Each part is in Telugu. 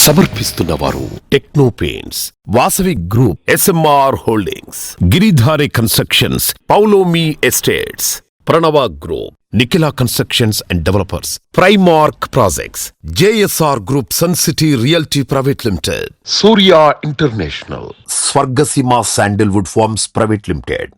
సమర్పిస్తున్నవారు Techno Paints, Vasavi Group, SMR Holdings, Giridhari Constructions, Paulomi Estates, Pranava Group, Nikhila Constructions and Developers, Primark Projects, JSR Group, Sun City Realty private limited, Surya International, Swargaseema Sandalwood Farms private limited.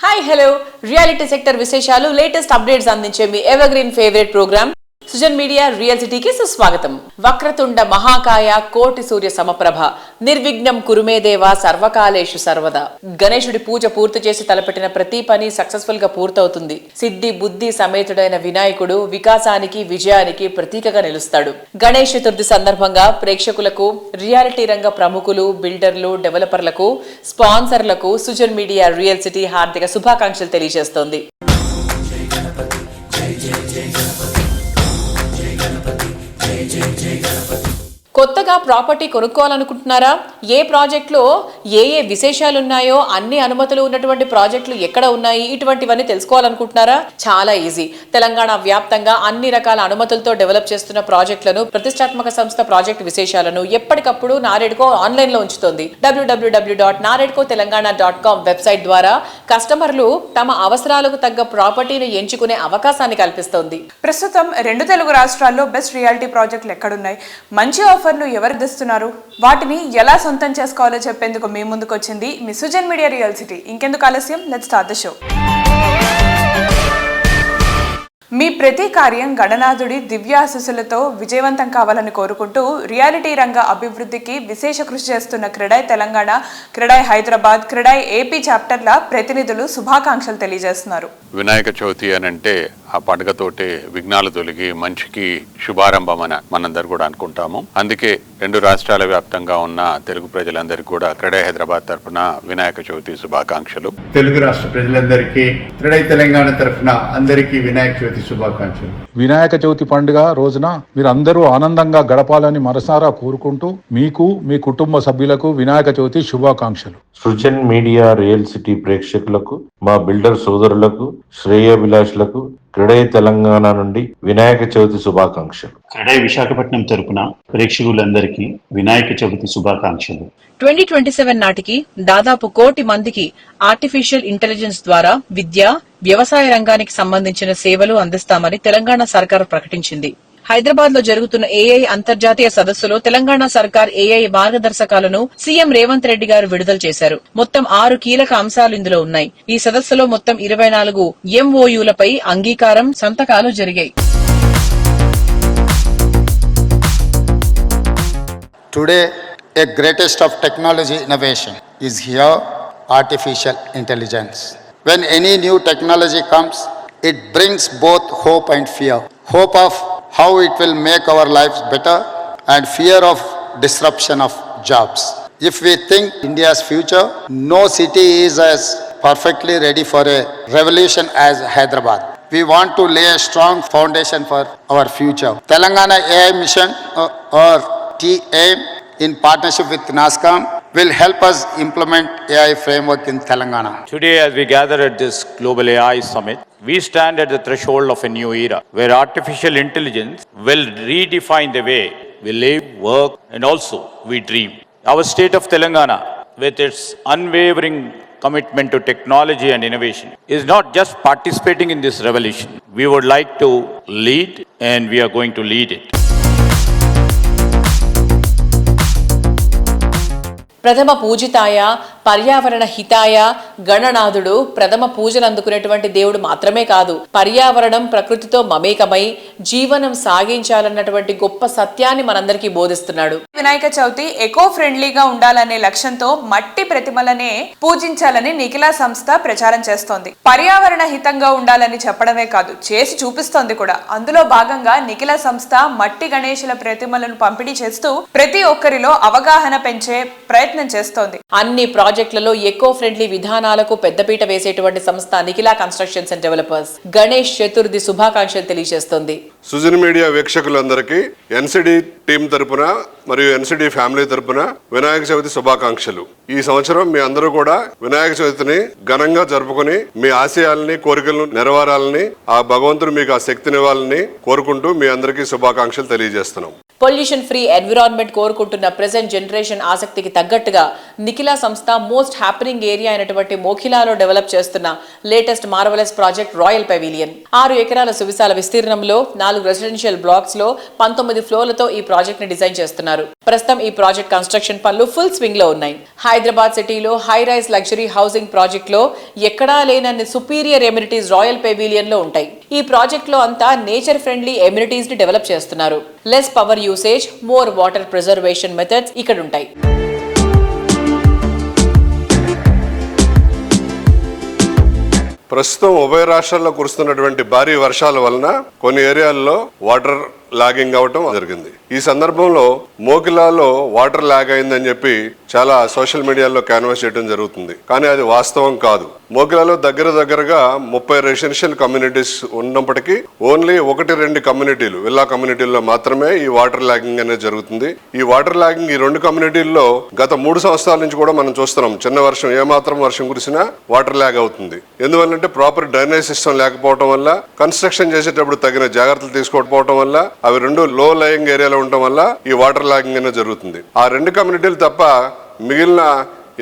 Hi hello, reality sector విశేషాలు, లేటెస్ట్ అప్డేట్స్ అందించే మీ evergreen favourite programme Sujan media Real సిటీకి సుస్వాగతం. వక్రతుండ మహాకాయ కోటి సూర్య సమప్రభ నిర్విఘ్నం కురుమే దేవ సర్వకాలేషు సర్వదా. గణేశుడి పూజ పూర్తి చేసి తలపెట్టిన ప్రతి పని సక్సెస్ఫుల్ గా పూర్తవుతుంది. సిద్ధి బుద్ధి సమేతుడైన వినాయకుడు వికాసానికి విజయానికి ప్రతీకగా నిలుస్తాడు. గణేష్ చతుర్థి సందర్భంగా ప్రేక్షకులకు, రియాలిటీ రంగ ప్రముఖులు, బిల్డర్లు, డెవలపర్లకు, స్పాన్సర్లకు సుజన్ మీడియా రియల్ సిటీ హార్దిక శుభాకాంక్షలు తెలియజేస్తోంది. కొత్తగా ప్రాపర్టీ కొనుక్కోవాలనుకుంటున్నారా? ఏ ప్రాజెక్టులో ఏ విశేషాలున్నాయో, అన్ని అనుమతులు ఉన్నటువంటి ప్రాజెక్టులు ఎక్కడ ఉన్నాయి, ఇటువంటివన్నీ తెలుసుకోవాలనుకుంటున్నారా? చాలా ఈజీ. తెలంగాణ వ్యాప్తంగా అన్ని రకాల అనుమతులతో డెవలప్ చేస్తున్న ప్రాజెక్టులను, ప్రతిష్టాత్మక సంస్థ ప్రాజెక్టు విశేషాలను ఎప్పటికప్పుడు నారెడ్కో ఆన్లైన్లో ఉంచుతోంది. www.naredcotelangana.com వెబ్సైట్ ద్వారా కస్టమర్లు తమ అవసరాలకు తగ్గ ప్రాపర్టీని ఎంచుకునే అవకాశాన్ని కల్పిస్తోంది. ప్రస్తుతం 2 తెలుగు రాష్ట్రాల్లో బెస్ట్ రియాలిటీ ప్రాజెక్టులు ఎక్కడున్నాయి, మంచి ఆఫర్లు ఎవరు అందిస్తున్నారు, వాటిని ఎలా సొంతం చేసుకోవాలో చెప్పేందుకు మీ ముందుకు వచ్చింది మీ సుజన్ మీడియా రియల్ సిటీ. ఇంకెందుకు ఆలస్యం, లెట్స్ స్టార్ట్ ద షో. మీ ప్రతి కార్యం గణనాథుడి దివ్యాశీస్సులతో విజయవంతం కావాలని కోరుకుంటూ రియాలిటీ రంగ అభివృద్ధికి విశేష కృషి చేస్తున్న క్రెడాయ్ తెలంగాణ, క్రెడాయ్ హైదరాబాద్, క్రెడాయ్ ఏపీ చాప్టర్ల ప్రతినిధులు శుభాకాంక్షలు తెలియజేస్తున్నారు. వినాయక చవితి అని అంటే ఆ పండుగతోటే విఘ్నాలు తొలగి మంచికి శుభారంభం అని మనందరూ కూడా అనుకుంటాము. అందుకే 2 రాష్ట్రాల వ్యాప్తంగా ఉన్న తెలుగు ప్రజలందరికీ కూడా క్రెడాయ్ హైదరాబాద్ తరఫున వినాయక చవితి శుభాకాంక్షలు. తెలుగు రాష్ట్ర ప్రజలందరికీ క్రెడాయ్ తెలంగాణ తరఫున అందరికీ వినాయక చవితి శుభాకాంక్షలు. వినాయక చవితి పండుగ రోజున మీరు అందరూ ఆనందంగా గడపాలని మనసారా కోరుకుంటూ మీకు, మీ కుటుంబ సభ్యులకు వినాయక చవితి శుభాకాంక్షలు. సుజన్ మీడియా రియల్ సిటీ ప్రేక్షకులకు, మా బిల్డర్ సోదరులకు, శ్రేయోభిలాషులకు క్రెడాయ్ తెలంగాణ నుండి వినాయక చవితి శుభాకాంక్షలు. క్రెడాయ్ విశాఖపట్నం తరపున ప్రేక్షకులందరికీ వినాయక చవితి శుభాకాంక్షలు. 2027 నాటికి దాదాపు 1 కోటి మందికి ఆర్టిఫిషియల్ ఇంటెలిజెన్స్ ద్వారా విద్య, వ్యవసాయ రంగానికి సంబంధించిన సేవలు అందిస్తామని తెలంగాణ సర్కార్ ప్రకటించింది. హైదరాబాద్ లో జరుగుతున్న ఏఐ అంతర్జాతీయ సదస్సులో తెలంగాణ సర్కార్ ఏఐ మార్గదర్శకాలను సీఎం రేవంత్ రెడ్డి గారు విడుదల చేశారు. మొత్తం 6 కీలక అంశాలు ఇందులో ఉన్నాయి. ఈ సదస్సులో మొత్తం 24 MOUలపై అంగీకారం, సంతకాలు జరిగాయి. Today, a greatest of technology innovation is here, artificial intelligence. When any new technology comes, it brings both hope and fear. Hope of how it will make our lives better and fear of disruption of jobs. If we think India's future, no city is as perfectly ready for a revolution as Hyderabad. We want to lay a strong foundation for our future. Telangana AI Mission or TAIM in partnership with NASSCOM will help us implement AI framework in Telangana. Today, as we gather at this Global AI Summit, we stand at the threshold of a new era where artificial intelligence will redefine the way we live, work, and also we dream. Our state of Telangana, with its unwavering commitment to technology and innovation, is not just participating in this revolution. We would like to lead, and we are going to lead it. ప్రథమ పూజితాయ పర్యావరణ హితాయ గణనాథుడు ప్రథమ పూజలు అందుకునేటువంటి దేవుడు మాత్రమే కాదు, పర్యావరణం ప్రకృతితో మమేకమై జీవనం సాగించాలన్నటువంటి గొప్ప సత్యాన్ని మనందరికీ బోధిస్తున్నాడు. వినాయక చవితి ఎకో ఫ్రెండ్లీగా ఉండాలనే లక్ష్యంతో మట్టి ప్రతిమలనే పూజించాలని నిఖిలా సంస్థ ప్రచారం చేస్తోంది. పర్యావరణ హితంగా ఉండాలని చెప్పడమే కాదు, చేసి చూపిస్తోంది కూడా. అందులో భాగంగా నిఖిలా సంస్థ మట్టి గణేశుల ప్రతిమలను పంపిణీ చేస్తూ ప్రతి ఒక్కరిలో అవగాహన పెంచే ప్రయత్నం చేస్తోంది. అన్ని ప్రాజెక్టులలో ఎకో ఫ్రెండ్లీ విధానాలకు పెద్దపీట వేసేటువంటి సంస్థ Nikhila Constructions and developers Ganesh Chaturthi శుభాకాంక్షలు తెలియజేస్తోంది. సుజన్ మీడియా వీక్షకులందరికీ ఎన్సిడి టీం తరపున మరియు ఎన్సిడి ఫ్యామిలీ తరపున వినాయక చవితి శుభాకాంక్షలు. ఈ సంవత్సరం మీ అందరూ కూడా వినాయక చవితిని ఘనంగా జరుపుకుని మీ ఆశయాలని కోరికలను నెరవేరాలని ఆ భగవంతుడు మీకు ఆ శక్తినివ్వాలని కోరుకుంటూ మీ అందరికీ శుభాకాంక్షలు తెలియజేస్తున్నాం. పొల్యూషన్ ఫ్రీ ఎన్విరాన్మెంట్ కోరుకుంటున్న ప్రెజెంట్ జనరేషన్ ఆసక్తికి తగ్గట్టుగా నిఖిలా సంస్థ మోస్ట్ హ్యాపెనింగ్ ఏరియా అయినటువంటి మోఖిలాలో డెవలప్ చేస్తున్న latest marvellous project royal pavilion. 6 ఎకరాల సువిశాల విస్తీర్ణంలో 4 రెసిడెన్షియల్ బ్లాక్స్ లో 19 ఫ్లోర్లతో ఈ ప్రాజెక్ట్ ని డిజైన్ చేస్తున్నారు. ప్రస్తుతం ఈ ప్రాజెక్ట్ కన్స్ట్రక్షన్ పనులు ఫుల్ స్వింగ్ లో ఉన్నాయి. హైదరాబాద్ సిటీలో high rise luxury housing project లో ఎక్కడా లేనన్ని సుపీరియర్ ఎమ్యూనిటీస్ రాయల్ పెవిలియన్ లో ఉంటాయి. ఈ ప్రాజెక్ట్ లో అంతా నేచర్ ఫ్రెండ్లీ ఎమ్యూనిటీస్ ని డెవలప్ చేస్తున్నారు. Less power usage, more water preservation methods ఇక్కడ ఉంటాయి. ప్రస్తుతం ఉభయ రాష్ట్రాల్లో కురుస్తున్నటువంటి భారీ వర్షాల వలన కొన్ని ఏరియాల్లో వాటర్ లాగింగ్ అవటం జరిగింది. ఈ సందర్భంలో మోకిలాలో వాటర్ లాగ్ అయిందని చెప్పి చాలా సోషల్ మీడియాలో క్యాన్వాస్ చేయడం జరుగుతుంది. కానీ అది వాస్తవం కాదు. మోకిలాలో దగ్గరగా 30 రెసిడెన్షియల్ కమ్యూనిటీస్ ఉన్నప్పటికీ ఓన్లీ 1-2 కమ్యూనిటీలు విల్లా కమ్యూనిటీల్లో మాత్రమే ఈ వాటర్ లాగింగ్ అనేది జరుగుతుంది. ఈ వాటర్ లాగింగ్ ఈ 2 కమ్యూనిటీల్లో గత 3 సంవత్సరాల నుంచి కూడా మనం చూస్తున్నాం. చిన్న వర్షం ఏమాత్రం వర్షం కురిసినా వాటర్ లాగ్ అవుతుంది. ఎందువల్లంటే ప్రాపర్ డ్రైనేజ్ సిస్టమ్ లేకపోవడం వల్ల, కన్స్ట్రక్షన్ చేసేటప్పుడు తగిన జాగ్రత్తలు తీసుకోకపోవడం వల్ల, అవి 2 లో లయింగ్ ఏరియాలో ఉండటం వల్ల ఈ వాటర్ లాగింగ్ అనేది జరుగుతుంది. ఆ 2 కమ్యూనిటీలు తప్ప మిగిలిన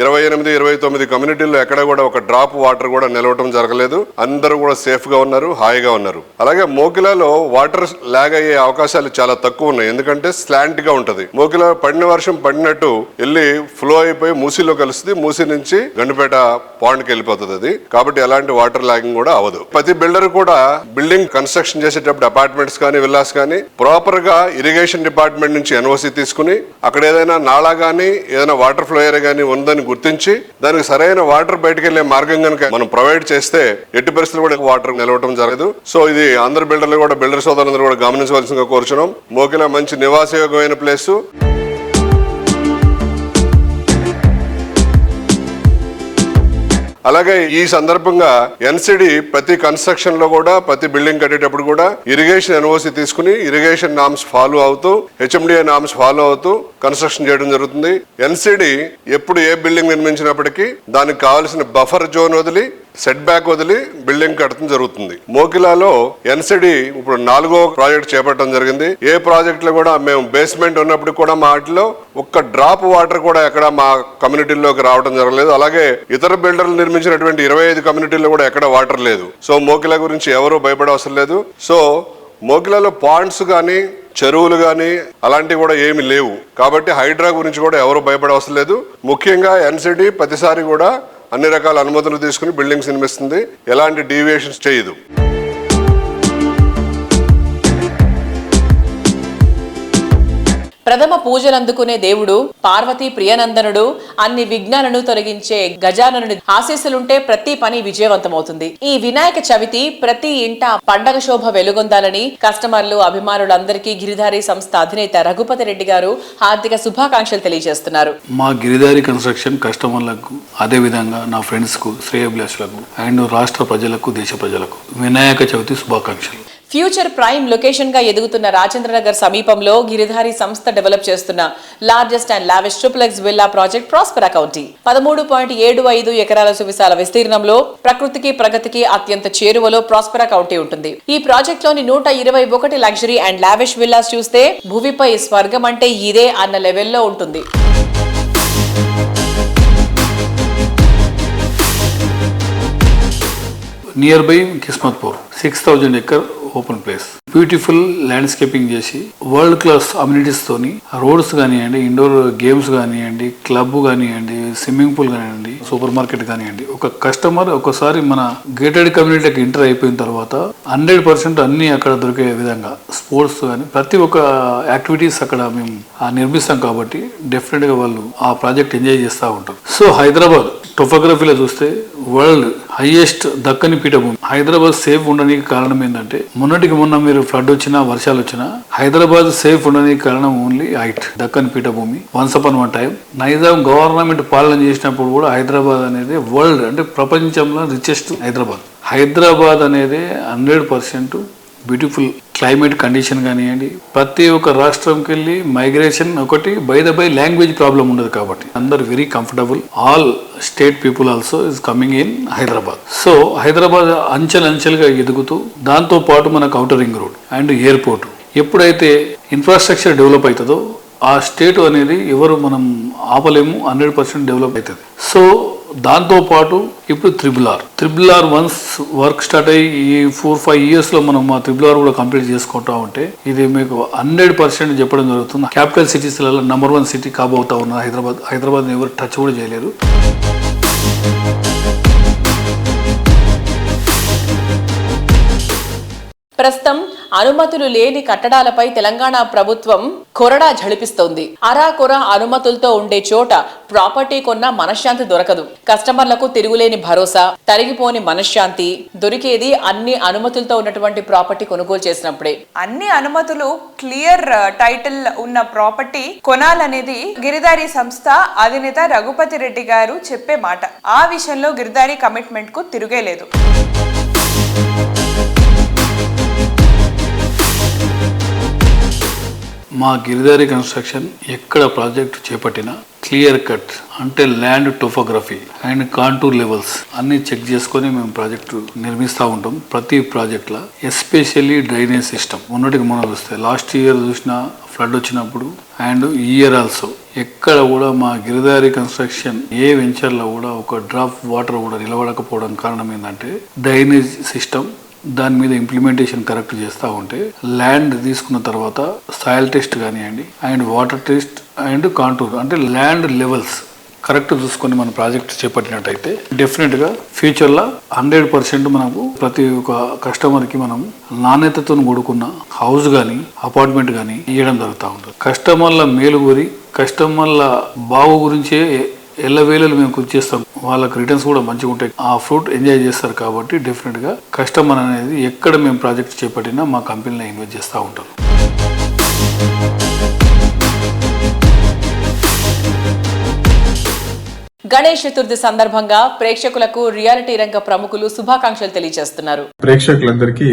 28-29 కమ్యూనిటీల్లో ఎక్కడ కూడా ఒక డ్రాప్ వాటర్ కూడా నిలవటం జరగలేదు. అందరూ కూడా సేఫ్ గా ఉన్నారు, హాయిగా ఉన్నారు. అలాగే మోకిలాలో వాటర్ లాగ్ అయ్యే అవకాశాలు చాలా తక్కువ ఉన్నాయి. ఎందుకంటే స్లాంట్ గా ఉంటది. మోకిలా పడిన వర్షం పడినట్టు వెళ్ళి ఫ్లో అయిపోయి మూసీలో కలుస్తుంది. మూసీ నుంచి గండిపేట పాండ్కి వెళ్ళిపోతుంది అది. కాబట్టి ఎలాంటి వాటర్ లాగింగ్ కూడా అవ్వదు. ప్రతి బిల్డర్ కూడా బిల్డింగ్ కన్స్ట్రక్షన్ చేసేటప్పుడు అపార్ట్మెంట్స్ కానీ విల్లాస్ కానీ ప్రాపర్ గా ఇరిగేషన్ డిపార్ట్మెంట్ నుంచి ఎన్ఓసి తీసుకుని అక్కడ ఏదైనా నాళా గానీ ఏదైనా వాటర్ ఫ్లో ఏరియా గానీ ఉందని గుర్తించి దానికి సరైన వాటర్ బయటకు వెళ్లే మార్గం కనుక మనం ప్రొవైడ్ చేస్తే ఎట్టి పరిస్థితులు కూడా వాటర్ నిలవటం జరగదు. సో ఇది అందరు బిల్డర్లు కూడా బిల్డర్ సోదరులందరూ కూడా గమనించవలసిందిగా కోరుచున్నాం. మోకిలా మంచి నివాసయోగ్యమైన ప్లేసు. అలాగే ఈ సందర్భంగా ఎన్సిడి ప్రతి కన్స్ట్రక్షన్ లో కూడా ప్రతి బిల్డింగ్ కట్టేటప్పుడు కూడా ఇరిగేషన్ ఎన్ఓసి తీసుకుని ఇరిగేషన్ నామ్స్ ఫాలో అవుతూ హెచ్ఎండిఏ నామ్స్ ఫాలో అవుతూ కన్స్ట్రక్షన్ చేయడం జరుగుతుంది. ఎన్సిడి ఎప్పుడు ఏ బిల్డింగ్ నిర్మించినప్పటికీ దానికి కావాల్సిన బఫర్ జోన్ వదిలి సెట్ బ్యాక్ వదిలి బిల్డింగ్ కట్టడం జరుగుతుంది. మోకిలాలో ఎన్సిడి ఇప్పుడు 4వ ప్రాజెక్ట్ చేపట్టడం జరిగింది. ఏ ప్రాజెక్ట్ లో కూడా మేము బేస్మెంట్ ఉన్నప్పుడు కూడా మా వాటిలో ఒక్క డ్రాప్ వాటర్ కూడా ఎక్కడ మా కమ్యూనిటీలోకి రావడం జరగలేదు. అలాగే ఇతర బిల్డర్లు నిర్మించినటువంటి 25 కమ్యూనిటీల్లో కూడా ఎక్కడ వాటర్ లేదు. సో మోకిలా గురించి ఎవరూ భయపడే అవసరం లేదు. సో మోకిలాలో పాండ్స్ కానీ చెరువులు కానీ అలాంటివి కూడా ఏమి లేవు. కాబట్టి హైడ్రా గురించి కూడా ఎవరు భయపడే అవసరం లేదు. ముఖ్యంగా ఎన్సిడి ప్రతిసారి కూడా అన్ని రకాల అనుమతులు తీసుకుని బిల్డింగ్స్ నిర్మిస్తుంది. ఎలాంటి డీవియేషన్స్ చేయదు. ప్రథమ పూజలు అందుకునే దేవుడు పార్వతీ ప్రియనందనుడు, అన్ని విఘ్నాలను తొలగించే గజాననుడి ఆశీస్సులుంటే ప్రతి పని విజయవంతమవుతుంది. ఈ వినాయక చవితి ప్రతి ఇంట పండగ శోభ వెలుగొందాలని కస్టమర్లు అభిమానులందరికీ గిరిధారి సంస్థ అధినేత రఘుపతి రెడ్డి గారు హార్దిక శుభాకాంక్షలు తెలియజేస్తున్నారు. మా గిరిధారి కన్స్ట్రక్షన్ కస్టమర్లకు, అదే విధంగా నా ఫ్రెండ్స్ కు, శ్రేయభిలాషులకు అండ్ రాష్ట్ర ప్రజలకు, దేశ ప్రజలకు వినాయక చవితి శుభాకాంక్షలు. ఫ్యూచర్ ప్రైమ్ లొకేషన్ గా ఎదుగుతున్న రాజేంద్రనగర్ సమీపంలో గిరిధారి సంస్థ డెవలప్ చేస్తున్న largest and lavish triplex villa project Prospera county 13.75 ఎకరాల సువిశాల విస్తీర్ణంలో ప్రకృతికి ప్రగతికి అత్యంత చేరువలో ప్రాస్పెరా కౌంటీ ఉంటుంది. ఈ ప్రాజెక్ట్ లోని 121 లగ్జరీ అండ్ లావిష్ విల్లాస్ చూస్తే భూమిపై స్వర్గం అంటే ఇదే అన్న లెవెల్లో ఉంటుంది. Near by Kismatpur 6000 acre open place, beautiful landscaping చేసి వరల్డ్ క్లాస్ అమ్యూనిటీస్ తోని రోడ్స్ కానివ్వండి, ఇండోర్ గేమ్స్ కానివ్వండి, క్లబ్ కానివ్వండి, స్విమ్మింగ్ పూల్ కానివ్వండి, సూపర్ మార్కెట్ కానివ్వండి. ఒక కస్టమర్ ఒకసారి మన గేటెడ్ కమ్యూనిటీకి ఎంటర్ అయిపోయిన తర్వాత 100% అన్ని అక్కడ దొరికే విధంగా స్పోర్ట్స్ కానీ ప్రతి ఒక్క యాక్టివిటీస్ అక్కడ మేము నిర్మిస్తాం. కాబట్టి డెఫినెట్ గా వాళ్ళు ఆ ప్రాజెక్ట్ ఎంజాయ్ చేస్తూ ఉంటారు. సో హైదరాబాద్ టోపోగ్రఫీలో చూస్తే వరల్డ్ హైయెస్ట్ దక్కని పీఠభూమి. హైదరాబాద్ సేఫ్ ఉండని ఉండడానికి కారణం ఏంటంటే మొన్నటికి మొన్న మీరు ఫ్లడ్ వచ్చినా వర్షాలు వచ్చినా హైదరాబాద్ సేఫ్ ఉండడానికి కారణం ఓన్లీ హైట్, దక్కన్ పీఠభూమి. Once upon one time Nizam government పాలన చేసినప్పుడు కూడా హైదరాబాద్ అనేది వరల్డ్ అంటే ప్రపంచంలో రిచెస్ట్ హైదరాబాద్ అనేది 100% బ్యూటిఫుల్ క్లైమేట్ కండిషన్ కానివ్వండి, ప్రతి ఒక్క రాష్ట్రంకి వెళ్ళి మైగ్రేషన్ ఒకటి బై లాంగ్వేజ్ ప్రాబ్లం ఉండదు కాబట్టి అందరు very comfortable. All state people also is coming in Hyderabad. So Hyderabad అంచెలంచెలుగా ఎదుగుతూ దాంతో పాటు మనకు outer ring road and airport ఎప్పుడైతే ఇన్ఫ్రాస్ట్రక్చర్ డెవలప్ అవుతుందో ఆ స్టేట్ అనేది ఎవరు మనం ఆపలేము, 100% డెవలప్ అవుతుంది. సో దాంతో పాటు ఇప్పుడు triple R once work start అయ్యి ఈ 4-5 years లో మనం ఆ త్రిబుల్ ఆర్ కూడా కంప్లీట్ చేసుకుంటా ఉంటే ఇది మీకు 100% చెప్పడం జరుగుతుంది. క్యాపిటల్ సిటీస్లలో నెంబర్ 1 సిటీ కాబోతా ఉన్న హైదరాబాద్ ఎవరు టచ్ కూడా చేయలేరు. ప్రస్తుతం అనుమతులు లేని కట్టడాలపై తెలంగాణ ప్రభుత్వం కొరడా ఝళిపిస్తోంది. అరాకొర అనుమతులతో ఉండే చోట ప్రాపర్టీ కొన్న మనశ్శాంతి దొరకదు. కస్టమర్లకు తిరుగులేని భరోసా, తరిగిపోని మనశ్శాంతి దొరికేది అన్ని అనుమతులతో ఉన్నటువంటి ప్రాపర్టీ కొనుగోలు చేసినప్పుడే. అన్ని అనుమతులు క్లియర్ టైటిల్ ఉన్న ప్రాపర్టీ కొనాలనేది గిరిదారి సంస్థ అధినేత రఘుపతి రెడ్డి గారు చెప్పే మాట. ఆ విషయంలో గిరిదారి కమిట్మెంట్ కు తిరుగేలేదు. మా గిరిదారి కన్స్ట్రక్షన్ ఎక్కడ ప్రాజెక్టు చేపట్టినా క్లియర్ కట్ అంటే land topography and contour levels అన్ని చెక్ చేసుకొని మేము ప్రాజెక్టు నిర్మిస్తూ ఉంటాం. ప్రతి ప్రాజెక్ట్లో ఎస్పెషల్లీ డ్రైనేజ్ సిస్టమ్ మొన్నటికి మొన్న వస్తాయి. లాస్ట్ ఇయర్ చూసిన ఫ్లడ్ వచ్చినప్పుడు అండ్ ఈ ఇయర్ ఆల్సో ఎక్కడ కూడా మా గిరిదారి కన్స్ట్రక్షన్ ఏ వెంచర్లో కూడా ఒక డ్రాప్ వాటర్ కూడా నిలబడకపోవడం కారణం ఏంటంటే డ్రైనేజ్ సిస్టమ్ దాని మీద ఇంప్లిమెంటేషన్ కరెక్ట్ చేస్తూ ఉంటే ల్యాండ్ తీసుకున్న తర్వాత సాయిల్ టెస్ట్ కానివ్వండి and water test and contour అంటే ల్యాండ్ లెవెల్స్ కరెక్ట్ చూసుకొని మన ప్రాజెక్ట్ చేపట్టినట్టయితే డెఫినెట్గా ఫ్యూచర్లో 100% మనకు ప్రతి ఒక్క కస్టమర్కి మనం నాణ్యతతో కూడుకున్న హౌస్ కానీ అపార్ట్మెంట్ కానీ ఇవ్వడం జరుగుతూ ఉంటుంది. కస్టమర్ల మేలు కోరి కస్టమర్ల బాగు గురించే ఎల్లవేళలు మేము కృషి చేస్తాం. వాళ్ళకి రిటర్న్స్ కూడా మంచిగా ఉంటాయి, ఆ ఫ్రూట్ ఎంజాయ్ చేస్తారు. కాబట్టి డెఫినెట్గా కస్టమర్ అనేది ఎక్కడ మేము ప్రాజెక్ట్ చేపట్టినా మా కంపెనీలో ఇన్వెస్ట్ చేస్తూ ఉంటాం. గణేష్ చతుర్థి సందర్భంగా ప్రేక్షకులకు రియాలిటీ రంగ ప్రముఖులు శుభాకాంక్షలు తెలియజేస్తున్నారు. ప్రేక్షకులందరికీ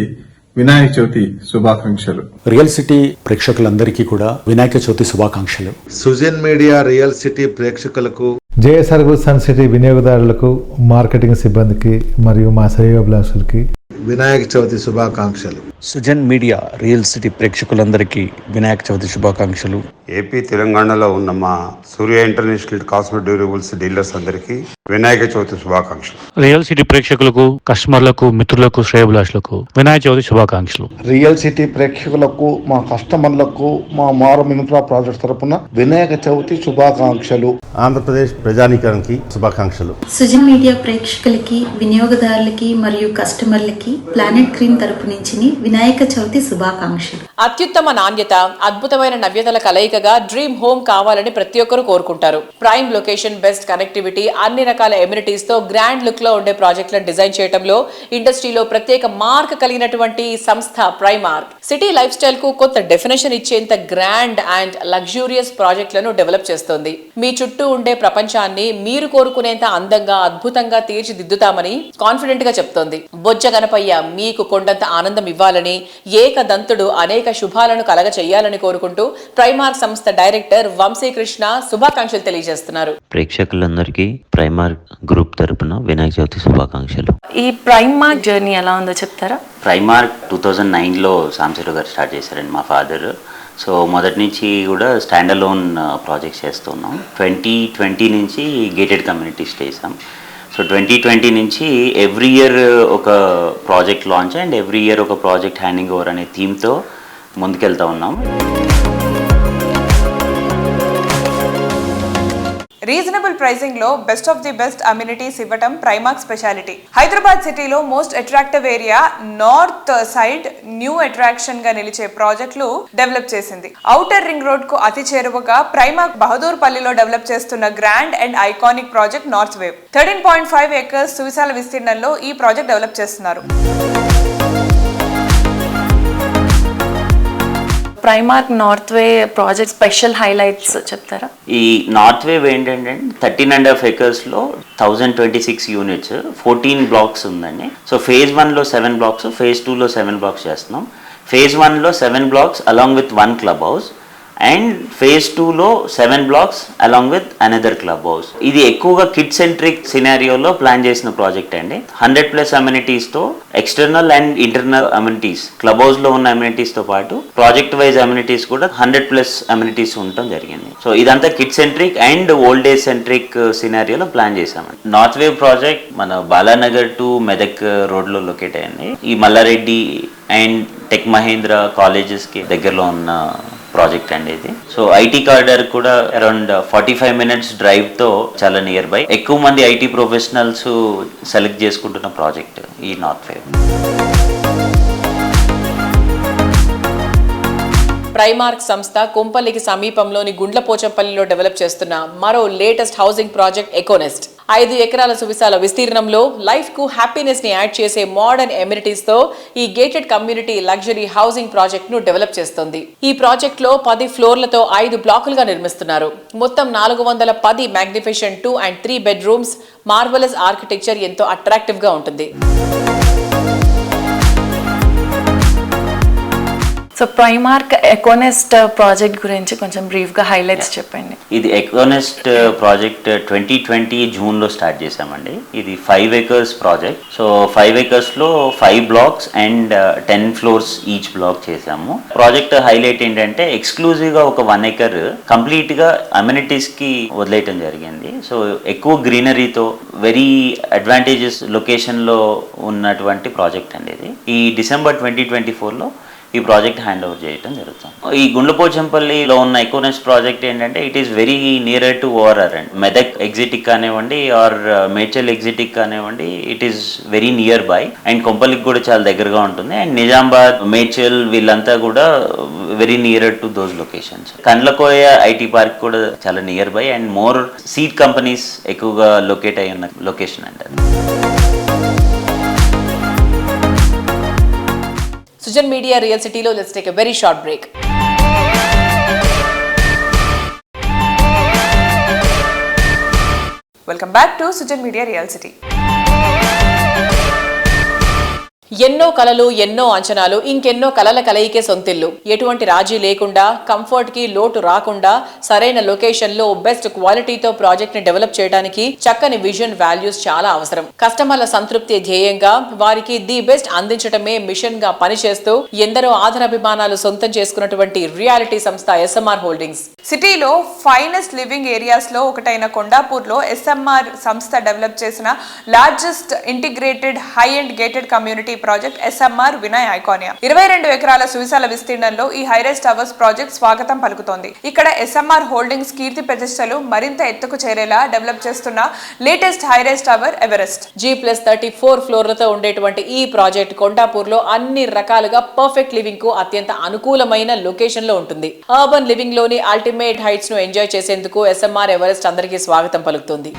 వినాయక చవితి శుభాకాంక్షలు. రియల్ సిటీ ప్రేక్షకులందరికీ కూడా వినాయక చవితి శుభాకాంక్షలు. సుజన్ మీడియా రియల్ సిటీ ప్రేక్షకులకు, జేఎస్ఆర్ సన్ సిటీ వినియోగదారులకు, మార్కెటింగ్ సిబ్బందికి మరియు మా శ్రేయోభిలాషులకి వినాయక చవితి శుభాకాంక్షలు. సుజన్ మీడియా రియల్ సిటీ ప్రేక్షకులందరికీ వినాయక చవితి శుభాకాంక్షలు. ఏపీ తెలంగాణలో ఉన్న మా సూర్య ఇంటర్నేషనల్ కాస్మెటిక్ డ్యూరబుల్స్ డీలర్స్ అందరికీ వినాయక చవితి శుభాకాంక్షలు. రియల్ సిటీ ప్రేక్షకులకు, కస్టమర్లకు, మిత్రులకు, శ్రేయోభిలాషులకు వినాయక చవితి శుభాకాంక్షలు. రియల్ సిటీ ప్రేక్షకులకు, మా కస్టమర్లకు మా మారం ఇన్ఫ్రా ప్రాజెక్ట్ తరపున వినాయక చవితి శుభాకాంక్షలు. ఆంధ్రప్రదేశ్ ప్రజానీకానికి శుభాకాంక్షలు. సుజన్ మీడియా ప్రేక్షకులకి, వినియోగదారులకి మరియు కస్టమర్లకి ప్లానెట్ గ్రీన్ తరపు నుంచి వినాయక చవితి శుభాకాంక్షలు. అత్యుత్తమ నాణ్యత, అద్భుతమైన నవ్యతల కలయికగా డ్రీమ్ హోమ్ కావాలని ప్రతి ఒక్కరూ కోరుకుంటారు. ప్రైమ్ లొకేషన్, బెస్ట్ కనెక్టివిటీ, అన్ని రకాల ఎమ్యూనిటీస్ తో గ్రాండ్ లుక్ లో ఉండే ప్రాజెక్టులను డిజైన్ చేయడంలో ఇండస్ట్రీలో ప్రత్యేక మార్క్ కలిగినటువంటి సంస్థ ప్రైమార్క్. సిటీ లైఫ్ స్టైల్ కు కొత్త డెఫినేషన్ ఇచ్చేంత గ్రాండ్ అండ్ లగ్జూరియస్ ప్రాజెక్టులను డెవలప్ చేస్తోంది. మీ చుట్టూ ఉండే ప్రపంచాన్ని మీరు కోరుకునేంత అందంగా, అద్భుతంగా తీర్చిదిద్దుతామని కాన్ఫిడెంట్ గా చెప్తోంది. బొజ్జ గణపయ్య మీకు కొండంత ఆనందం ఇవ్వాలని, ఏకదంతుడు అనేక శుభాలను కలగ చెయ్యాలని కోరుకుంటూ ప్రైమార్క్ సంస్థ డైరెక్టర్ వంశీకృష్ణ శుభాకాంక్షలు తెలియజేస్తున్నారు. ప్రేక్షకులందరికీ ప్రైమార్క్ గ్రూప్ తరపున వినాయక చవితి శుభాకాంక్షలు. ఈ ప్రైమార్క్ జర్నీ ఎలా ఉందో చెప్తారా? ప్రైమార్క్ 2009లో సాంబశివరావు గారు స్టార్ట్ చేశారండి, మా ఫాదర్. సో మొదటి నుంచి కూడా స్టాండ్ అలోన్ ప్రాజెక్ట్స్ చేస్తున్నాం. 2020 నుంచి గేటెడ్ కమ్యూనిటీస్ చేసాం. సో 2020 నుంచి ఎవ్రీ ఇయర్ ఒక project launch and every year ఒక ప్రాజెక్ట్ హ్యాండింగ్ ఓవర్ అనే థీమ్తో ముందుకెళ్తా ఉన్నాం. రీజనబుల్ ప్రైసింగ్ లో best of the best amenities ఇవ్వటం ప్రైమార్క్ స్పెషాలిటీ. హైదరాబాద్ సిటీలో most attractive area north side new attraction గా నిలిచే ప్రాజెక్టులు డెవలప్ చేసింది. ఔటర్ రింగ్ రోడ్ కు అతి చేరువగా ప్రైమార్క్ బహదూర్ పల్లిలో డెవలప్ చేస్తున్న grand and iconic project North Wave 13.5 acres సువిశాల విస్తీర్ణంలో ఈ ప్రాజెక్ట్ డెవలప్ చేస్తున్నారు. Primark North Way project special highlights చెప్తారా? ఈ నార్త్ వేవ్ ఏంటంటే 13.5 acres లో 1026 యూనిట్స్ 14 బ్లాక్స్ ఉందండి. సో ఫేజ్ 1లో 7 బ్లాక్స్, ఫేజ్ 2లో 7 బ్లాక్స్ చేస్తున్నాం. ఫేజ్ 1లో 7 blocks along with 1 club house and phase 2లో 7 blocks along with another club house. ఇది ఎక్కువగా కిడ్ సెంట్రిక్ సినారియోలో ప్లాన్ చేసిన ప్రాజెక్ట్ అండి. 100+ అమ్యూనిటీస్తో external and internal amenities, club హౌస్లో ఉన్న అమ్యూనిటీస్తో పాటు ప్రాజెక్ట్ వైజ్ అమ్యూనిటీస్ కూడా 100+ అమ్యూనిటీస్ ఉండటం జరిగింది. సో ఇదంతా kid centric and old age centric సినారియోలో ప్లాన్ చేశామండి. నార్త్ వేవ్ ప్రాజెక్ట్ మన బాలానగర్ టు మెదక్ రోడ్లో లొకేట్ అయ్యింది. ఈ మల్లారెడ్డి అండ్ టెక్ మహేంద్ర కాలేజెస్కి దగ్గరలో ఉన్న ప్రాజెక్ట్ అండి ఇది. సో ఐటీ కారిడార్ కూడా అరౌండ్ 45 minutes డ్రైవ్తో చాలా నియర్ బై. ఎక్కువ మంది ఐటీ ప్రొఫెషనల్స్ సెలెక్ట్ చేసుకుంటున్న ప్రాజెక్ట్ ఈ నార్త్ వేవ్. ప్రైమార్క్ సంస్థ కొంపల్లికి సమీపంలోని గుండ్లపోచంపల్లిలో డెవలప్ చేస్తున్న మరో లేటెస్ట్ హౌసింగ్ ప్రాజెక్ట్ ఎకోనెస్ట్. 5 ఎకరాల సువిశాల విస్తీర్ణంలో లైఫ్ కు హ్యాపీనెస్ ని యాడ్ చేసే మోడర్న్ ఎమ్యూనిటీస్ తో ఈ gated community luxury housing project ను డెవలప్ చేస్తోంది. ఈ ప్రాజెక్ట్ లో 10 ఫ్లోర్లతో 5 బ్లాకులుగా నిర్మిస్తున్నారు. మొత్తం 410 magnificent 2 and 3 bedrooms. Marvellous architecture ఎంతో అట్రాక్టివ్ గా ఉంటుంది. సో ప్రైమార్క్ ఎకోనెస్ట్ ప్రాజెక్ట్ గురించి కొంచెం బ్రీఫ్గా హైలైట్స్ చెప్పండి. ఇది ఎకోనెస్ట్ ప్రాజెక్ట్ 2020 జూన్లో స్టార్ట్ చేసామండి. ఇది 5 acres project. So 5 acresలో 5 blocks and 10 floors each black చేసాము. ప్రాజెక్ట్ హైలైట్ ఏంటంటే ఎక్స్క్లూజివ్గా ఒక 1 acre కంప్లీట్గా అమ్యూనిటీస్కి వదిలేయటం జరిగింది. సో ఎక్కువ గ్రీనరీతో వెరీ అడ్వాంటేజెస్ లొకేషన్లో ఉన్నటువంటి ప్రాజెక్ట్ అండి ఇది. ఈ డిసెంబర్ 2024లో ఈ ప్రాజెక్ట్ హ్యాండ్ ఓవర్ చేయడం జరుగుతుంది. ఈ గుండ్లపోచంపల్లిలో ఉన్న ఎకోనెస్ట్ ప్రాజెక్ట్ ఏంటంటే it is very near to ORR and Medak ఎగ్జిటిక్ కానివ్వండి ఆర్ మేడ్చల్ ఎగ్జిటిక్ కానివ్వండి, it is very near by and కొంపల్లికి కూడా చాలా దగ్గరగా ఉంటుంది. అండ్ నిజామాబాద్, మేడ్చల్ వీళ్ళంతా కూడా very near to those locations. Kandlakoya IT park కూడా చాలా near by and more seed companies ఎక్కువగా లొకేట్ అయి ఉన్న లొకేషన్ అంటారు. సుజన్ మీడియా రియల్ సిటీలో let's take a very short break. Welcome back to Sujan media real city. ఎన్నో కలలు, ఎన్నో అంచనాలు, ఇంకెన్నో కలల కలయికే సొంతిల్లు. ఎటువంటి రాజీ లేకుండా, కంఫర్ట్ కి లోటు రాకుండా, సరైన లొకేషన్ లో బెస్ట్ క్వాలిటీతో ప్రాజెక్ట్ ని డెవలప్ చేయడానికి చక్కని విజన్, వాల్యూస్ చాలా అవసరం. కస్టమర్ల సంతృప్తి ధ్యేయంగా వారికి ది బెస్ట్ అందించడమే మిషన్ గా పనిచేస్తూ ఎందరో ఆదరాభిమానాలు సొంతం చేసుకున్నటువంటి రియాలిటీ సంస్థ SMR హోల్డింగ్స్. సిటీలో ఫైనెస్ట్ లివింగ్ ఏరియాస్ లో ఒకటైన కొండాపూర్లో SMR సంస్థ డెవలప్ చేసిన largest integrated high and gated community project SMR Vinay Iconia. 22 ఎకరాల సువిశాల విస్తీర్ణంలో ఈ హైరైజ్ టవర్స్ ప్రాజెక్ట్ స్వాగతం పలుకుతోంది. ఇక్కడ SMR హోల్డింగ్స్ కీర్తి ప్రతిష్టలు మరింత ఎత్తుకు చేరేలా డెవలప్ చేస్తున్న latest high-rise tower Everest. G+34 ఫ్లోర్లతో ఉండేటువంటి ఈ ప్రాజెక్ట్ కొండాపూర్లో అన్ని రకాలుగా పర్ఫెక్ట్ లివింగ్ కు అత్యంత అనుకూలమైన లొకేషన్ లో ఉంటుంది. అర్బన్ లివింగ్ లోని అల్టిమేట్ హైట్స్ ను ఎంజాయ్ చేసేందుకు SMR ఎవరెస్ట్ అందరికీ స్వాగతం పలుకుతుంది.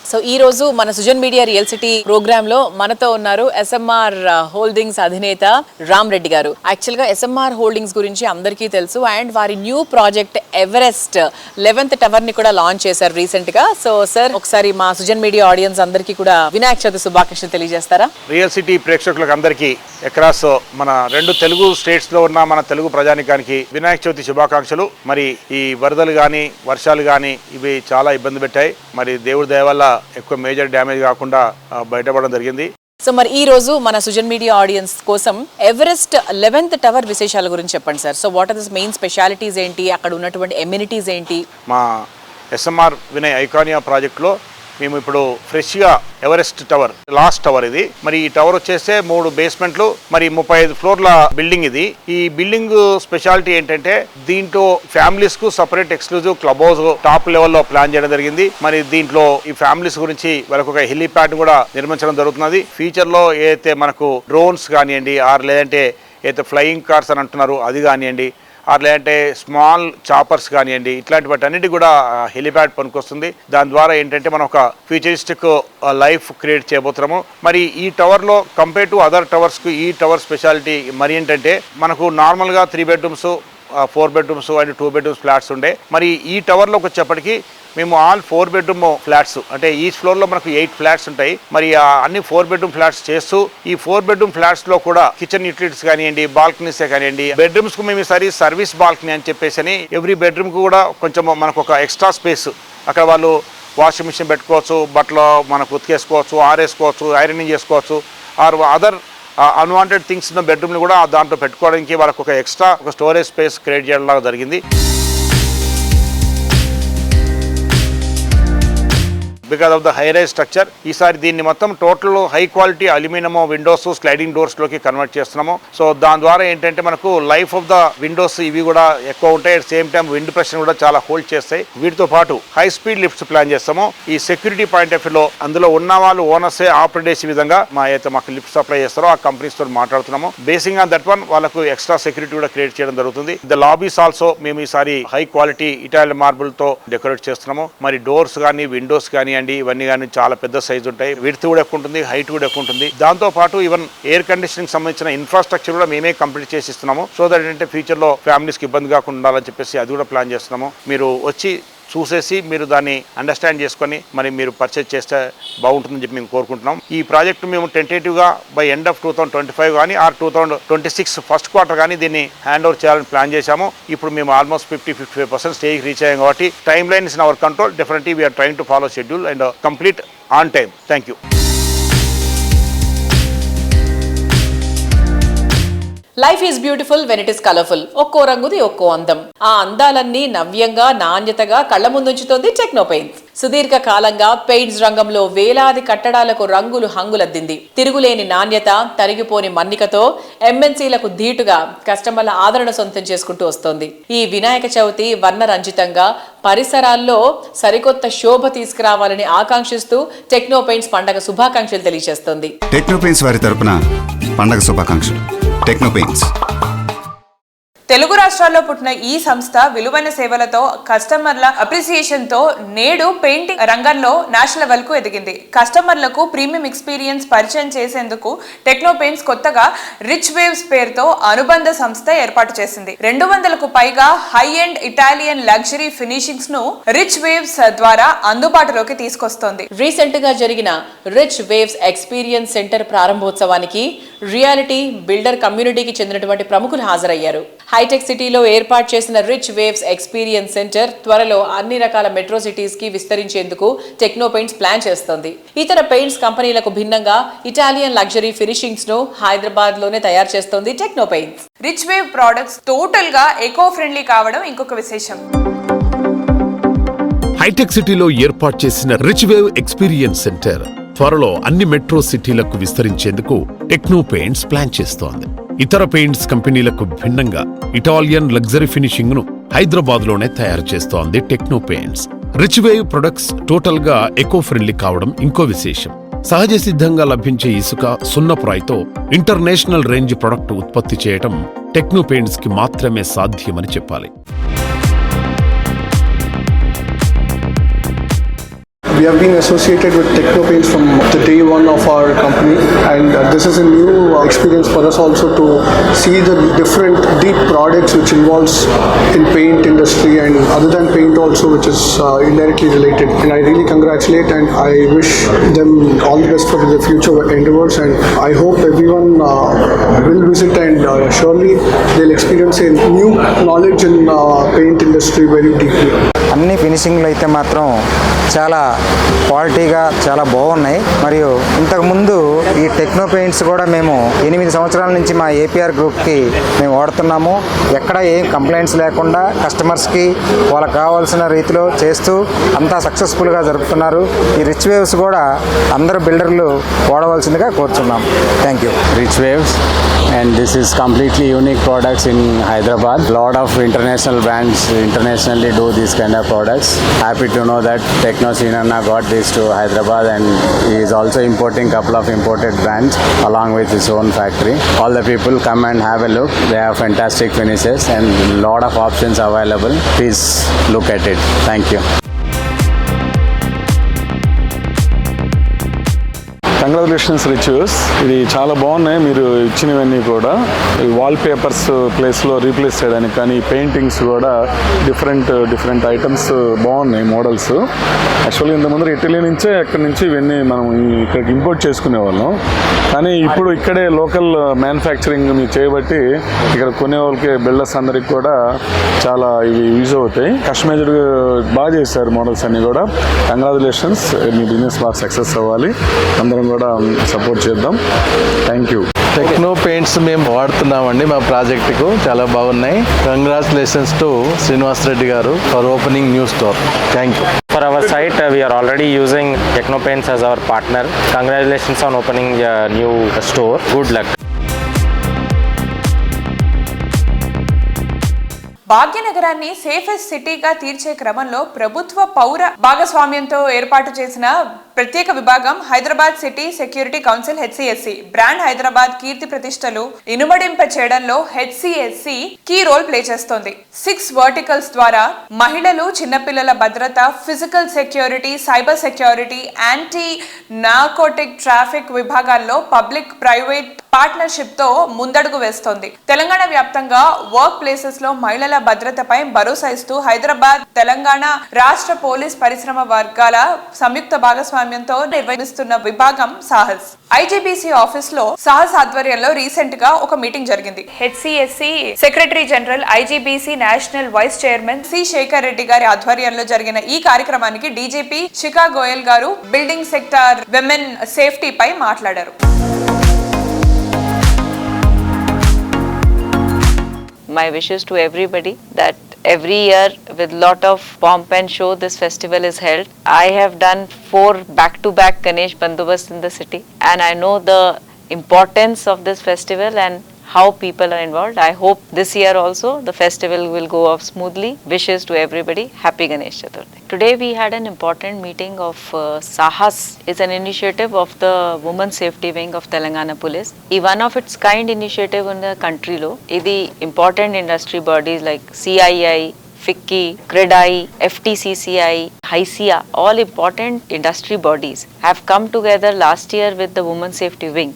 సో ఈ రోజు మన Sujan media real city program లో మనతో ఉన్నారు SMR హోల్డింగ్స్ అధినేత రామ్ రెడ్డి గారు. యాక్చువల్ గా SMR హోల్డింగ్స్ గురించి అందరికీ తెలుసు అండ్ వారి new project Everest 11th tower ని కూడా లాంచ్ చేశారు రీసెంట్ గా. సో సార్, ఒకసారి మా సుజన్ మీడియా ఆడియన్స్ అందరికీ కూడా వినాయక చవితి శుభాకాంక్షలు తెలియజేస్తారా? రియల్ సిటీ ప్రేక్షకులకు అందరికీ అక్రాస్ మన 2 తెలుగు స్టేట్స్ లో ఉన్న మన తెలుగు ప్రజానికానికి వినాయక చవితి శుభాకాంక్షలు. మరి ఈ వరదలు కానీ వర్షాలు కానీ ఇవి చాలా ఇబ్బంది పెట్టాయి. మరి దేవుడి దయ వల్ల ఎక్కువ మేజర్ డ్యామేజ్ కాకుండా బయటపడడం జరిగింది. సో మరి ఈ రోజు మన సుజన్ మీడియా ఆడియన్స్ కోసం ఎవరెస్ట్ 11th టవర్ విశేషాల గురించి చెప్పండి sir. So what are the main specialities ఏంటి, అక్కడ ఉన్నటువంటి ఎమ్యూనిటీస్ ఏంటి? మా SMR వినయ్ ఐకానియా ప్రాజెక్ట్లో మేము ఇప్పుడు ఫ్రెష్గా ఎవరెస్ట్ టవర్, లాస్ట్ టవర్ ఇది. మరి ఈ టవర్ వచ్చేస్తే 3 బేస్మెంట్లు, మరి 35 ఫ్లోర్ల బిల్డింగ్ ఇది. ఈ బిల్డింగ్ స్పెషాలిటీ ఏంటంటే దీంట్లో ఫ్యామిలీస్ కు separate exclusive club house top లెవెల్లో ప్లాన్ చేయడం జరిగింది. మరి దీంట్లో ఈ ఫ్యామిలీస్ గురించి వాళ్ళకు ఒక హెలీప్యాడ్ కూడా నిర్మించడం జరుగుతున్నది. ఫ్యూచర్ లో ఏదైతే మనకు డ్రోన్స్ కానివ్వండి ఆర్ లేదంటే ఏదైతే ఫ్లయింగ్ కార్స్ అని అంటున్నారు అది కానివ్వండి, లేదంటే స్మాల్ చాపర్స్ కానివ్వండి, ఇట్లాంటి వాటి అన్నిటి కూడా హెలిప్యాడ్ పనికొస్తుంది. దాని ద్వారా ఏంటంటే మనం ఒక ఫ్యూచరిస్టిక్ లైఫ్ క్రియేట్ చేయబోతున్నాము. మరి ఈ టవర్లో కంపేర్ టు అదర్ టవర్స్కు ఈ టవర్ స్పెషాలిటీ మరి ఏంటంటే మనకు నార్మల్గా 3 bedrooms 4 bedrooms and 2 bedrooms flats ఉండే. మరి ఈ టవర్లోకి వచ్చేప్పటికి మేము ఆల్ 4 bedroom ఫ్లాట్స్, అంటే ఈ ఫ్లోర్లో మనకు 8 ఫ్లాట్స్ ఉంటాయి. మరి అన్ని 4 bedroom ఫ్లాట్స్ చేస్తూ ఈ 4 bedroom ఫ్లాట్స్లో కూడా కిచెన్ యూటిలిటీస్ కానివ్వండి, బాల్కనీసే కానివ్వండి, బెడ్రూమ్స్కు మేము ఈసారి సర్వీస్ బాల్కనీ అని చెప్పేసి ఎవ్రీ బెడ్రూమ్కి కూడా కొంచెం మనకు ఒక ఎక్స్ట్రా స్పేస్, అక్కడ వాళ్ళు వాషింగ్ మిషన్ పెట్టుకోవచ్చు, బట్టలు మనకు ఉతికేసుకోవచ్చు, ఆరేసుకోవచ్చు, ఐరనింగ్ చేసుకోవచ్చు, ఆర్ అదర్ అన్వాంటెడ్ థింగ్స్ ఉన్న బెడ్రూమ్ని కూడా దాంట్లో పెట్టుకోవడానికి వాళ్ళకు ఒక ఎక్స్ట్రా ఒక స్టోరేజ్ స్పేస్ క్రియేట్ చేయడం జరిగింది. Because of the high rise structure ఈసారి దీన్ని మొత్తం total high quality aluminium windows, sliding డోర్స్లోకి కన్వర్ట్ చేస్తున్నాము. సో దాని ద్వారా ఏంటంటే మనకు లైఫ్ ఆఫ్ ద విండోస్ ఇవి కూడా ఎక్కువ ఉంటాయి. At same time wind pressure కూడా చాలా హోల్డ్ చేస్తాయి. వీటితో పాటు హై స్పీడ్ లిఫ్ట్స్ ప్లాన్ చేస్తాము. ఈ సెక్యూరిటీ పాయింట్ ఆఫ్ వ్యూలో అందులో ఉన్న వాళ్ళు ఓనర్సే ఆపరేట్ చేసే విధంగా మాకు లిఫ్ట్ సప్లై చేస్తారో ఆ కంపెనీస్ తో మాట్లాడుతున్నాము. బేసింగ్ ఆన్ దట్ వన్ వాళ్ళకు ఎక్స్ట్రా సెక్యూరిటీ కూడా క్రియేట్ చేయడం జరుగుతుంది. ద లాబీస్ ఆల్సో మేము ఈసారి హై క్వాలిటీ ఇటాలియన్ మార్బుల్ తో డెకరేట్ చేస్తున్నాము. మరి డోర్స్ కానీ, విండోస్ కానీ ఇవన్నీ కానీ చాలా పెద్ద సైజు ఉంటాయి. విడ్త్ కూడా ఎక్కువ ఉంటుంది, హైట్ కూడా ఎక్కువ ఉంటుంది. దాంతో పాటు ఈవెన్ ఎయిర్ కండిషనింగ్ సంబంధించిన ఇన్ఫ్రాస్ట్రక్చర్ కూడా మేమే కంప్లీట్ చేసి ఇస్తున్నాము. సో దట్ ఏంటంటే ఫ్యూచర్ లో ఫ్యామిలీస్కి ఇబ్బంది కాకుండా ఉండాలని చెప్పేసి అది కూడా ప్లాన్ చేస్తున్నాము. మీరు వచ్చి చూసేసి మీరు దాన్ని అండర్స్టాండ్ చేసుకొని మరి మీరు పర్చేజ్ చేస్తే బాగుంటుందని చెప్పి మేము కోరుకుంటున్నాం. ఈ ప్రాజెక్టు మేము టెంటేటివ్గా బై ఎండ్ ఆఫ్ 2025 కానీ ఆర్ 2026 ఫస్ట్ క్వార్టర్ కానీ దీన్ని హ్యాండ్ ఓవర్ చేయాలని ప్లాన్ చేశాము. ఇప్పుడు మేము ఆల్మోస్ట్ 50-55% స్టేజ్ రీచ్ అయ్యాం కాబట్టి timeline is in our control. Definitely we are trying to follow schedule and complete on time. Thank you. Life is beautiful when it is colourful. ఒక్కో రంగుది ఒక్కో అందం. ఆ అందాలన్నీ నవ్యంగా, నాణ్యతగా కళ్ల ముందుంచుతోంది టెక్నోపెయింట్స్. సుదీర్ఘ కాలంగా పెయింట్స్ రంగంలో వేలాది కట్టడాలకు రంగులు హంగులద్దింది. తిరుగులేని నాణ్యత, తరిగిపోని మన్నికతో ఎంఎన్సీలకు ధీటుగా కస్టమర్ల ఆదరణ సొంతం చేసుకుంటూ వస్తోంది. ఈ వినాయక చవితి వర్ణరంజితంగా పరిసరాల్లో సరికొత్త శోభ తీసుకురావాలని ఆకాంక్షిస్తూ టెక్నోపెయింట్స్ పండగ శుభాకాంక్షలు తెలియజేస్తోంది. టెక్నోపెయింట్స్ వారి తరపున పండగ శుభాకాంక్షలు. టెక్నోపెయింట్స్. తెలుగు రాష్ట్రాల్లో పుట్టిన ఈ సంస్థ విలువైన సేవలతో, కస్టమర్ల అప్రిసియేషన్ తో నేడు పెయింటింగ్ రంగంలో నేషనల్ లెవెల్ కు ఎదిగింది. కస్టమర్లకు ప్రీమియం ఎక్స్పీరియన్స్ పరిచయం చేసేందుకు టెక్నోపెయింట్స్ కొత్తగా రిచ్ వేవ్స్ పేరుతో అనుబంధ సంస్థ ఏర్పాటు చేసింది. 200కు పైగా high end Italian luxury finishings ను రిచ్ వేవ్స్ ద్వారా అందుబాటులోకి తీసుకొస్తోంది. రీసెంట్ గా జరిగిన రిచ్ వేవ్స్ ఎక్స్పీరియన్స్ సెంటర్ ప్రారంభోత్సవానికి రియాలిటీ బిల్డర్ కమ్యూనిటీకి చెందినటువంటి ప్రముఖులు హాజరయ్యారు. హైటెక్ సిటీలో ఏర్పాటు చేసిన రిచ్ వేవ్స్ ఎక్స్పీరియన్స్ సెంటర్ త్వరలో అన్ని రకాల మెట్రో సిటీస్ కి విస్తరించేందుకు టెక్నోపెయింట్స్ ప్లాన్ చేస్తోంది. ఇతర పెయింట్స్ కంపెనీలకు భిన్నంగా ఇటాలియన్ లగ్జరీ ఫినిషింగ్స్ ను హైదరాబాద్ లోనే తయారు చేస్తోంది టెక్నోపెయింట్స్. రిచ్ వేవ్ ప్రొడక్ట్స్ టోటల్ గా ఎకో ఫ్రెండ్లీ కావడం ఇంకొక విశేషం. హైటెక్ సిటీలో ఏర్పాటు చేసిన రిచ్ వేవ్ ఎక్స్పీరియన్స్ సెంటర్ త్వరలో అన్ని మెట్రో సిటీలకు విస్తరించేందుకు టెక్నోపెయింట్స్ ప్లాన్ చేస్తోంది. ఇతర పెయింట్స్ కంపెనీలకు భిన్నంగా ఇటాలియన్ లగ్జరీ ఫినిషింగ్ ను హైదరాబాద్ లోనే తయారు చేస్తోంది టెక్నోపెయింట్స్. రిచ్ వేవ్ ప్రొడక్ట్స్ టోటల్ గా ఎకో ఫ్రెండ్లీ కావడం ఇంకో విశేషం. సహజ సిద్ధంగా లభించే ఇసుక, సున్నపురాయితో ఇంటర్నేషనల్ రేంజ్ ప్రొడక్ట్ ఉత్పత్తి చేయడం టెక్నోపెయింట్స్ కి మాత్రమే సాధ్యమని చెప్పాలి. We have been associated with TechnoPaints from the day one of our company, and this is a new experience for us also to see the different deep products which involves in paint industry and other than paint also, which is indirectly related. And I really congratulate and I wish them all the best for the future endeavors, and I hope everyone will visit and surely they'll experience a new knowledge in paint industry very deeply. అన్ని ఫినిషింగ్లు అయితే మాత్రం చాలా క్వాలిటీగా చాలా బాగున్నాయి. మరియు ఇంతకుముందు ఈ టెక్నో పెయింట్స్ కూడా మేము 8 సంవత్సరాల నుంచి మా ఏపీఆర్ గ్రూప్కి మేము వాడుతున్నాము. ఎక్కడ ఏం కంప్లైంట్స్ లేకుండా కస్టమర్స్కి వాళ్ళకి కావాల్సిన రీతిలో చేస్తూ అంతా సక్సెస్ఫుల్గా జరుపుతున్నారు. ఈ రిచ్ వేవ్స్ కూడా అందరు బిల్డర్లు వాడవలసిందిగా కోరుచున్నాం. Thank you. Rich waves and this is completely unique products in Hyderabad. Lot of international brands internationally do these kind of products. Happy to know that Techno Scene and Krishna got this to Hyderabad, and he is also importing couple of imported brands along with his own factory. All the people come and have a look. They have fantastic finishes and lot of options available. Please look at it. Thank you. Congratulations రిచ్యూస్. ఇది చాలా బాగున్నాయి మీరు ఇచ్చినవన్నీ కూడా. వాల్ పేపర్స్ ప్లేస్లో రీప్లేస్ చేయడానికి కానీ పెయింటింగ్స్ కూడా డిఫరెంట్ ఐటమ్స్ బాగున్నాయి మోడల్స్. యాక్చువల్గా ఇంతకుముందు ఇటలీ నుంచే అక్కడి నుంచి ఇవన్నీ మనం ఇక్కడికి ఇంపోర్ట్ చేసుకునే వాళ్ళం, కానీ ఇప్పుడు ఇక్కడే లోకల్ మ్యానుఫ్యాక్చరింగ్ మీరు చేయబట్టి ఇక్కడ కొనే వాళ్ళకి బిల్డర్స్ అందరికి కూడా చాలా ఇవి యూజ్ అవుతాయి. కస్టమైజ్డ్ బాగా చేశారు మోడల్స్ అన్నీ కూడా. కంగ్రాచులేషన్స్, మీ బిజినెస్ బాగా సక్సెస్ అవ్వాలి, అందరం కూడా సపోర్ట్ చేద్దాం. Thank you. టెక్నో పెయింట్స్ మేము వాడుతున్నామండి మా ప్రాజెక్టుకు, చాలా బాగున్నాయి. కంగ్రాచులేషన్స్ టు శ్రీనివాస్ రెడ్డి గారు for opening new store. Thank you. For our site, we are already using Techno Paints as our partner. Congratulations on opening a new store. Good luck. భాగ్యనగరాన్ని సేఫెస్ట్ సిటీగా తీర్చే క్రమంలో ప్రభుత్వ పౌర భాగస్వామ్యంతో ఏర్పాటు చేసిన ప్రత్యేక విభాగం Hyderabad city security council HCSC brand Hyderabad కీర్తి ప్రతిష్టలు ఇనుమడింప చేయడంలో HCSC కీ రోల్ ప్లే చేస్తోంది. 6 వర్టికల్స్ ద్వారా మహిళలు, చిన్నపిల్లల భద్రత, physical security, cyber security, anti narcotic traffic విభాగాల్లో పబ్లిక్ ప్రైవేట్ పార్ట్నర్షిప్ తో ముందడుగు వేస్తోంది. తెలంగాణ వ్యాప్తంగా వర్క్ ప్లేసెస్ లో మహిళల భద్రతపై భరోసా ఇస్తూ హైదరాబాద్, తెలంగాణ రాష్ట్ర పోలీస్ పరిశ్రమ వర్గాల సంయుక్త భాగస్వామ్యంతో నిర్వహిస్తున్న విభాగం సాహస్. IGBC ఆఫీస్ లో సాహస్ ఆధ్వర్యంలో రీసెంట్ గా ఒక మీటింగ్ జరిగింది. HCSC secretary general, IGBC national vice chairman C Shekhar Reddy గారి ఆధ్వర్యంలో జరిగిన ఈ కార్యక్రమానికి DGP శిఖా గోయల్ గారు బిల్డింగ్ సెక్టార్ విమెన్ సేఫ్టీ పై మాట్లాడారు. My wishes to everybody that every year with lot of pomp and show this festival is held. I have done 4 back-to-back Ganesh Bandobast in the city, and I know the importance of this festival and how people are involved. I hope this year also the festival will go off smoothly. Wishes to everybody. Happy Ganesh Chaturthi. Today we had an important meeting of Sahas. It's an initiative of the Women's Safety Wing of Telangana Police. It's one of its kind initiative in the country lo. Idi important industry bodies like CII, FICCI, CREDAI, FTCCI, HICIA, all important industry bodies have come together last year with the Women's Safety Wing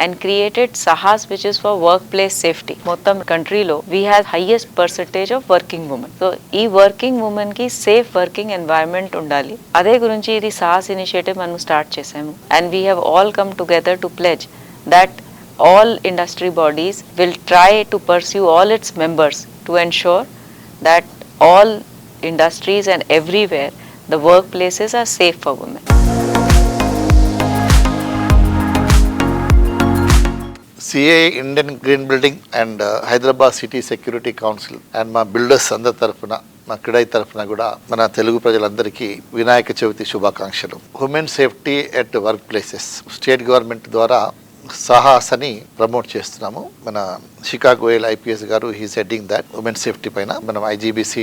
and created Sahas, which is for workplace safety. Mottam country lo we have highest percentage of working women. So ee working women ki safe working environment undali. Ade gurinchi idi Sahas initiative manu start chesamu, and we have all come together to pledge that all industry bodies will try to pursue all its members to ensure that all industries and everywhere the workplaces are safe for women. CA Indian green building and Hyderabad city security council and మా బిల్డర్స్ అందరి తరఫున, మా క్రీడాయి తరఫున కూడా మన తెలుగు ప్రజలందరికీ వినాయక చవితి శుభాకాంక్షలు. Women safety at work places state government ద్వారా సాహస్ అని ప్రమోట్ చేస్తున్నాము. మన Shikha Goyal IPS garu he's heading that women safety పైన. మనం IGBC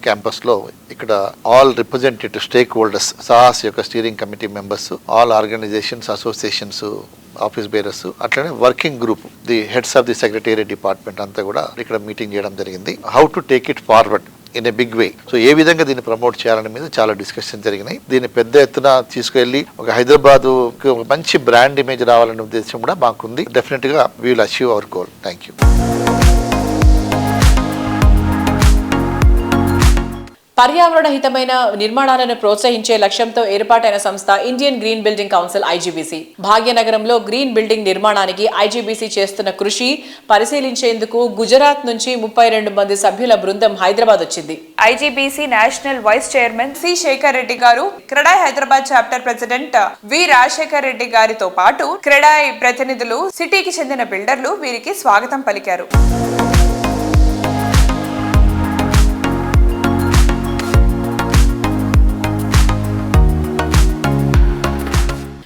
క్యాంపస్లో ఇక్కడ all representative stakeholders, Sahas యొక్క steering committee members, all organisations, associations, office bearers, అట్లనే working group, the heads of the secretariat department అంతా కూడా ఇక్కడ మీటింగ్ చేయడం జరిగింది. How to take it forward in a big way. So ఏ విధంగా దీన్ని ప్రమోట్ చేయాలని మీద చాలా డిస్కషన్ జరిగినాయి. దీన్ని పెద్ద ఎత్తున తీసుకెళ్లి ఒక హైదరాబాద్ ఒక మంచి బ్రాండ్ ఇమేజ్ రావాలనే ఉద్దేశం కూడా మాకుంది. డెఫినెట్ గా we will achieve our goal. Thank you. పర్యావరణ హితమైన నిర్మాణాలను ప్రోత్సహించే లక్ష్యంతో ఏర్పాటైన సంస్థ Indian green building council IGBC. భాగ్యనగరంలో గ్రీన్ బిల్డింగ్ నిర్మాణానికి IGBC చేస్తున్న కృషి పరిశీలించేందుకు గుజరాత్ నుంచి 32 మంది సభ్యుల బృందం హైదరాబాద్ వచ్చింది. IGBC national vice chairman C Shekhar Reddy garu, CREDAI Hyderabad chapter president V Rajasekhar Reddy గారితో పాటు క్రెడాయ్ ప్రతినిధులు, సిటీకి చెందిన బిల్డర్లు వీరికి స్వాగతం పలికారు.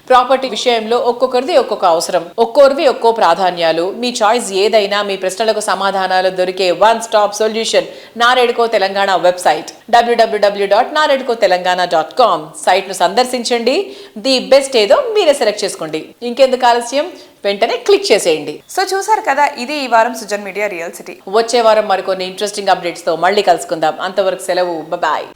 ప్రాపర్టీ విషయంలో ఒక్కొక్కరిది ఒక్కొక్క అవసరం, ఒక్కొరివి ఒక్కో ప్రాధాన్యాలు. మీ చాయిస్ ఏదైనా మీ ప్రశ్నలకు సమాధానాలు దొరికే one stop solution NAREDCO Telangana website www.naredkotelangana.com. Site ను సందర్శించండి. ది బెస్ట్ ఏదో మీరే సెలెక్ట్ చేసుకోండి. ఇంకెందుకు ఆలస్యం, వెంటనే క్లిక్ చేసేయండి. సో చూసారు కదా, ఇది ఈ వారం సుజన్ మీడియా రియల్ సిటీ. వచ్చే వారం మరికొన్ని ఇంట్రెస్టింగ్ అప్డేట్స్ తో మళ్ళీ కలుసుకుందాం. అంతవరకు సెలవు, బాయ్.